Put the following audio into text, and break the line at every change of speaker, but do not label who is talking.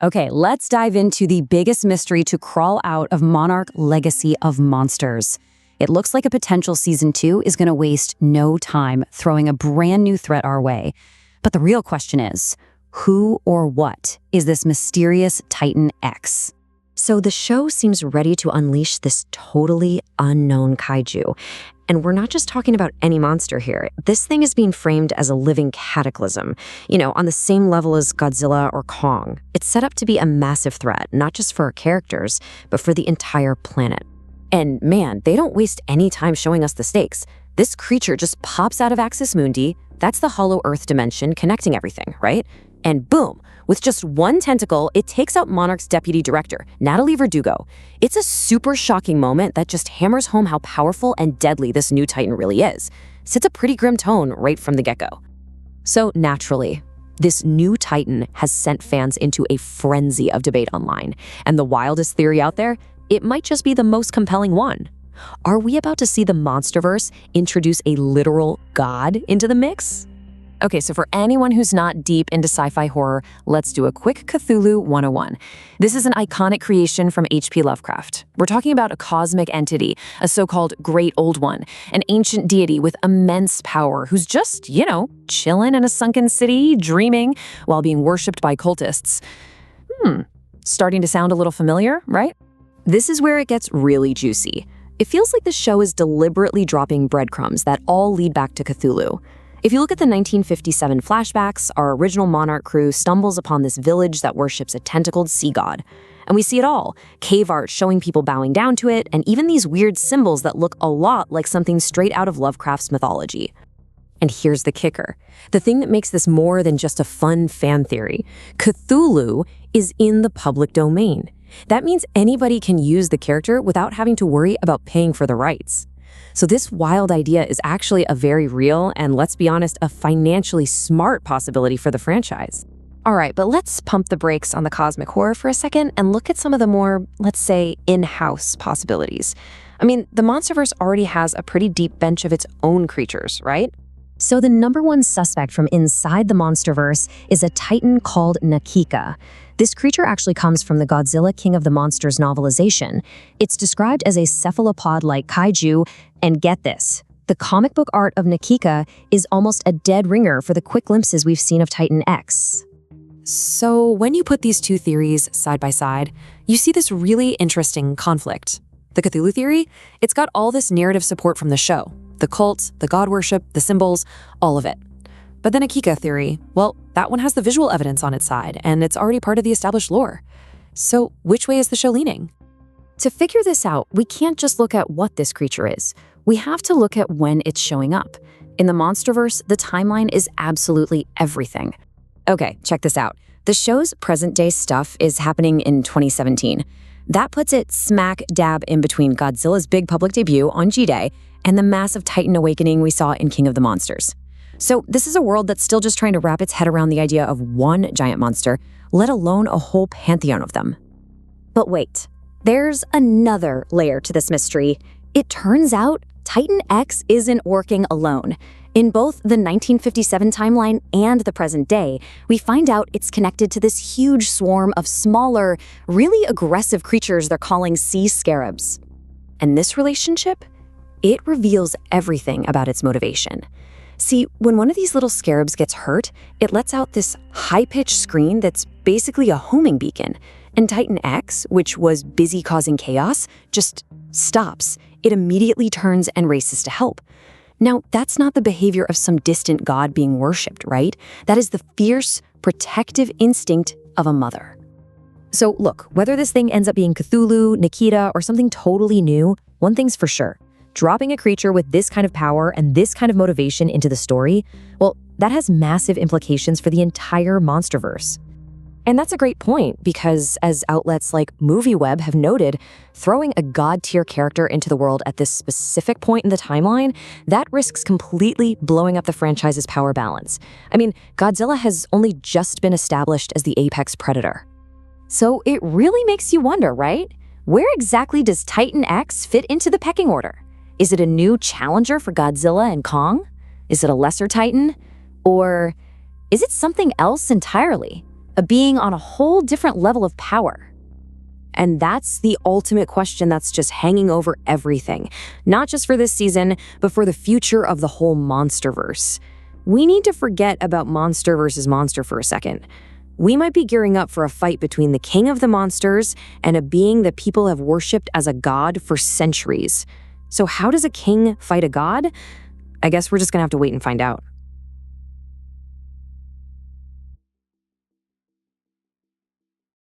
Okay, let's dive into the biggest mystery to crawl out of Monarch Legacy of Monsters. It looks like a potential season 2 is going to waste no time throwing a brand new threat our way. But the real question is, who or what is this mysterious Titan X?
So the show seems ready to unleash this totally unknown kaiju. And we're not just talking about any monster here. This thing is being framed as a living cataclysm, on the same level as Godzilla or Kong. It's set up to be a massive threat, not just for our characters, but for the entire planet. And man, they don't waste any time showing us the stakes. This creature just pops out of Axis Mundi. That's the Hollow Earth dimension connecting everything, right? And boom, with just one tentacle, it takes out Monarch's deputy director, Natalia Verdugo. It's a super shocking moment that just hammers home how powerful and deadly this new Titan really is. Sets a pretty grim tone right from the get-go. So naturally, this new Titan has sent fans into a frenzy of debate online. And the wildest theory out there, it might just be the most compelling one. Are we about to see the Monsterverse introduce a literal god into the mix? Okay, so for anyone who's not deep into sci-fi horror, let's do a quick Cthulhu 101. This is an iconic creation from H.P. Lovecraft. We're talking about a cosmic entity, a so-called Great Old One, an ancient deity with immense power who's just, chilling in a sunken city, dreaming, while being worshipped by cultists. Starting to sound a little familiar, right? This is where it gets really juicy. It feels like the show is deliberately dropping breadcrumbs that all lead back to Cthulhu. If you look at the 1957 flashbacks, our original Monarch crew stumbles upon this village that worships a tentacled sea god. And we see it all, cave art showing people bowing down to it, and even these weird symbols that look a lot like something straight out of Lovecraft's mythology. And here's the kicker. The thing that makes this more than just a fun fan theory. Cthulhu is in the public domain. That means anybody can use the character without having to worry about paying for the rights. So this wild idea is actually a very real and, let's be honest, a financially smart possibility for the franchise. All right, but let's pump the brakes on the cosmic horror for a second and look at some of the more, let's say, in-house possibilities. I mean, the Monsterverse already has a pretty deep bench of its own creatures, right?
So the number one suspect from inside the Monsterverse is a Titan called Na Kika. This creature actually comes from the Godzilla King of the Monsters novelization. It's described as a cephalopod-like kaiju, and get this, the comic book art of Na Kika is almost a dead ringer for the quick glimpses we've seen of Titan X.
So when you put these two theories side by side, you see this really interesting conflict. The Cthulhu theory, it's got all this narrative support from the show. The cult, the god worship, the symbols, all of it. But then a Kika theory, well, that one has the visual evidence on its side, and it's already part of the established lore. So which way is the show leaning?
To figure this out, we can't just look at what this creature is. We have to look at when it's showing up. In the Monsterverse, the timeline is absolutely everything. Okay, check this out. The show's present-day stuff is happening in 2017. That puts it smack dab in between Godzilla's big public debut on G-Day and the massive Titan awakening we saw in King of the Monsters. So this is a world that's still just trying to wrap its head around the idea of one giant monster, let alone a whole pantheon of them.
But wait, there's another layer to this mystery. It turns out Titan X isn't working alone. In both the 1957 timeline and the present day, we find out it's connected to this huge swarm of smaller, really aggressive creatures they're calling sea scarabs. And this relationship? It reveals everything about its motivation. See, when one of these little scarabs gets hurt, it lets out this high-pitched scream that's basically a homing beacon. And Titan X, which was busy causing chaos, just stops. It immediately turns and races to help. Now, that's not the behavior of some distant god being worshipped, right? That is the fierce, protective instinct of a mother. So look, whether this thing ends up being Cthulhu, Nikita, or something totally new, one thing's for sure. Dropping a creature with this kind of power and this kind of motivation into the story, well, that has massive implications for the entire Monsterverse. And that's a great point because, as outlets like MovieWeb have noted, throwing a god-tier character into the world at this specific point in the timeline, that risks completely blowing up the franchise's power balance. I mean, Godzilla has only just been established as the apex predator. So it really makes you wonder, right? Where exactly does Titan X fit into the pecking order? Is it a new challenger for Godzilla and Kong? Is it a lesser Titan? Or is it something else entirely? a being on a whole different level of power.
And that's the ultimate question that's just hanging over everything, not just for this season, but for the future of the whole Monsterverse. We need to forget about monster versus monster for a second. We might be gearing up for a fight between the king of the monsters and a being that people have worshipped as a god for centuries. So how does a king fight a god? I guess we're just gonna have to wait and find out.